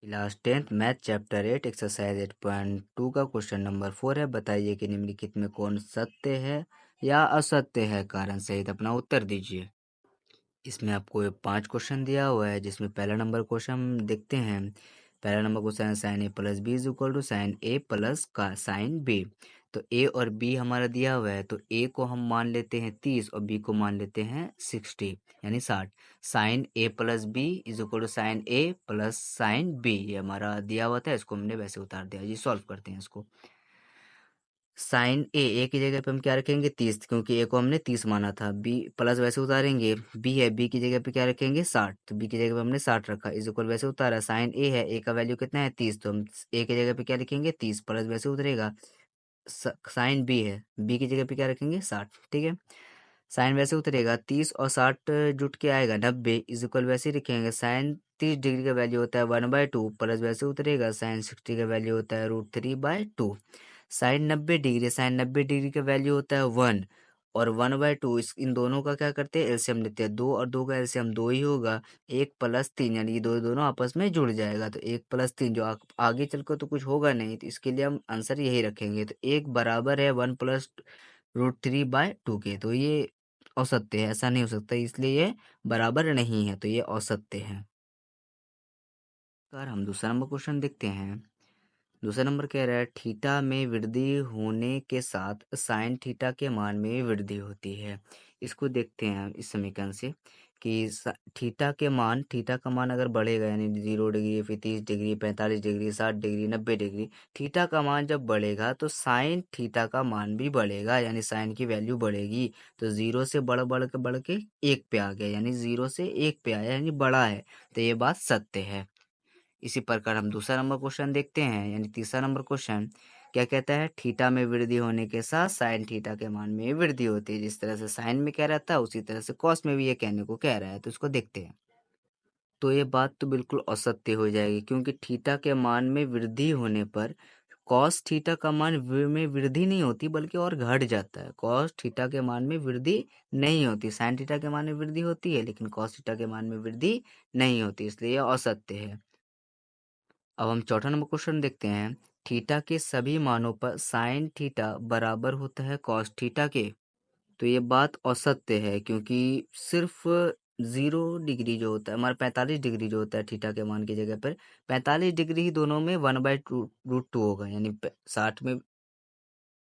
Class 10th math chapter 8 exercise 8.2 का question number 4 है। बताइए कि निम्नलिखित में कौन सत्य है या असत्य है, कारण सहित अपना उत्तर दीजिए। इसमें आपको 5 क्वेश्चन दिया हुआ है, जिसमें पहला नंबर क्वेश्चन हम देखते हैं। पहला नंबर क्वेश्चन है sine A plus B is equal to sine A plus का साइन बी। तो ए और बी हमारा दिया हुआ है, तो ए को हम मान लेते हैं 30 और बी को मान लेते हैं 60 यानी 60। Sine A plus B is equal to sine A plus sine B, ये हमारा दिया हुआ था, इसको हमने वैसे उतार दिया जी। सॉल्व करते हैं इसको। साइन ए की जगह पे हम क्या रखेंगे 30, क्योंकि ए को हमने 30 माना था। बी प्लस वैसे उतारेंगे, बी है, बी की जगह पे क्या रखेंगे 60, तो बी की जगह पे हमने 60 रखा, इज इक्वल वैसे उतारा। साइन ए है, ए का वैल्यू कितना है 30, तो हम ए की जगह पे क्या लिखेंगे 30 प्लस वैसे उतरेगा। साइन बी है, बी की जगह पे क्या रखेंगे 60, ठीक है। साइन वैसे उतरेगा, 30 और 60 जुट के आएगा 90, इज इक्वल वैसे ही लिखेंगे। साइन 30 डिग्री का वैल्यू होता है 1/2 प्लस वैसे उतरेगा। साइन 60 का वैल्यू होता है √3/2। साइन 90 डिग्री का वैल्यू होता है 1 और 1/2, इन दोनों का क्या करते हैं एलसीएम लेते हैं। 2 और 2 का एलसीएम 2 ही होगा। 1 + 3 यानी ये दोनों आपस में जुड़ जाएगा, तो 1 + 3 जो आगे चलकर तो कुछ होगा नहीं, तो इसके लिए हम आंसर यही रखेंगे। तो 1 बराबर है 1 + √3/2 के, तो ये असत्य है, ऐसा नहीं हो सकता, इसलिए ये बराबर नहीं है, तो ये असत्य है। अगर हम दूसरा नंबर क्वेश्चन देखते हैं। दूसरा नंबर कह रहा है थीटा में वृद्धि होने के साथ साइन थीटा के मान में वृद्धि होती है। इसको देखते हैं इस समीकरण से कि थीटा का मान अगर बढ़ेगा, यानी 0 डिग्री, फिर 30 degree, 45 degree, 60 degree, 90 degree, theta का मान जब बढ़ेगा तो साइन थीटा का मान भी बढ़ेगा, यानी साइन की वैल्यू बढ़ेगी। तो 0 से बढ़ के 1 पे आ गया, यानी 0 से 1 पे आया, यानी बड़ा है, तो ये बात सत्य है। इसी प्रकार हम दूसरा नंबर क्वेश्चन देखते हैं, यानी तीसरा नंबर क्वेश्चन क्या कहता है, थीटा में वृद्धि होने के साथ साइन थीटा के मान में वृद्धि होती है। जिस तरह से साइन में कह रहा था, उसी तरह से कॉस में भी ये कहने को कह रहा है, तो इसको देखते हैं। तो ये बात तो बिल्कुल असत्य हो जाएगी, क्योंकि थीटा के मान में वृद्धि होने पर कॉस थीटा का मान में वृद्धि नहीं होती, बल्कि और घट जाता है। कॉस थीटा के मान में वृद्धि नहीं होती, साइन थीटा के मान में वृद्धि होती है, लेकिन कॉस थीटा के मान में वृद्धि नहीं होती, इसलिए यह असत्य है। अब हम चौथा नंबर क्वेश्चन देखते हैं। थीटा के सभी मानों पर साइन थीटा बराबर होता है कॉस थीटा के, तो ये बात असत्य है, क्योंकि सिर्फ 0 डिग्री जो होता है हमारा 45 डिग्री जो होता है थीटा के मान की जगह पर 45 डिग्री ही दोनों में 1/√2 होगा, यानी 60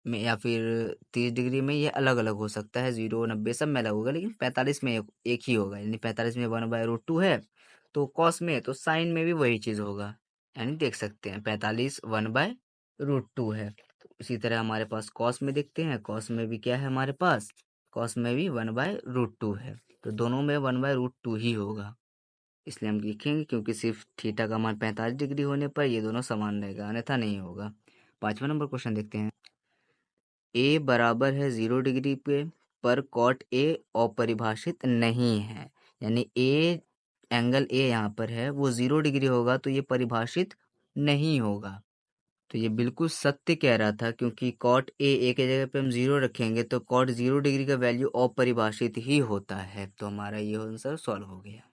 में या फिर 30 डिग्री में ये अलग अलग हो सकता है, 0 90 सब में अलग होगा, लेकिन 45 में एक ही होगा, यानी 45 में 1/√2 है। तो कॉस में तो साइन में भी वही चीज होगा, यानी देख सकते हैं 45 1/√2 है। तो इसी तरह हमारे पास कॉस में देखते हैं, कॉस में भी क्या है हमारे पास, कॉस में भी 1/√2 है, तो दोनों में 1/√2 ही होगा, इसलिए हम लिखेंगे, क्योंकि सिर्फ थीटा का मान 45 डिग्री होने पर ये दोनों समान रहेगा, अन्यथा नहीं होगा। 5वां नंबर क्वेश्चन देखते हैं। ए बराबर है 0 डिग्री पे, पर कॉट ए अपरिभाषित नहीं है, यानी ए एंगल ए यहाँ पर है वो 0 डिग्री होगा, तो ये परिभाषित नहीं होगा। तो ये बिल्कुल सत्य कह रहा था, क्योंकि कॉट ए की जगह पे हम 0 रखेंगे तो कॉट 0 डिग्री का वैल्यू अपरिभाषित ही होता है, तो हमारा ये आंसर सॉल्व हो गया।